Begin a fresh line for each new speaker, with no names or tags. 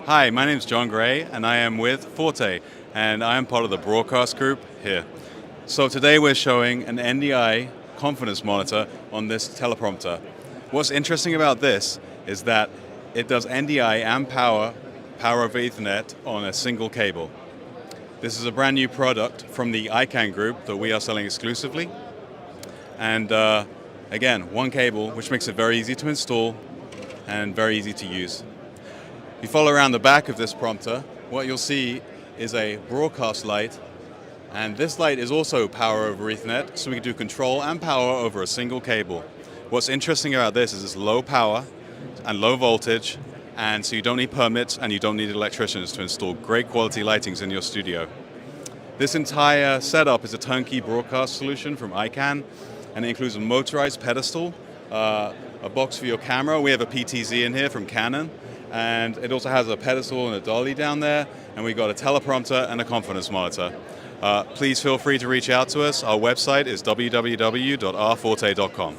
Hi, my name is John Gray, and I am with Forte, and I am part of the broadcast group here. So today we're showing an NDI confidence monitor on this teleprompter. What's interesting about this is that it does NDI and power over Ethernet on a single cable. This is a brand new product from the iKAN group that we are selling exclusively. And again, one cable, which makes it very easy to install and very easy to use. If you follow around the back of this prompter, what you'll see is a broadcast light, and this light is also power over Ethernet, so we can do control and power over a single cable. What's interesting about this is it's low power and low voltage, and so you don't need permits and you don't need electricians to install great quality lightings in your studio. This entire setup is a turnkey broadcast solution from iKAN, and it includes a motorized pedestal, a box for your camera. We have a PTZ in here from Canon. And it also has a pedestal and a dolly down there, and we've got a teleprompter and a confidence monitor. Please feel free to reach out to us. Our website is www.rforte.com.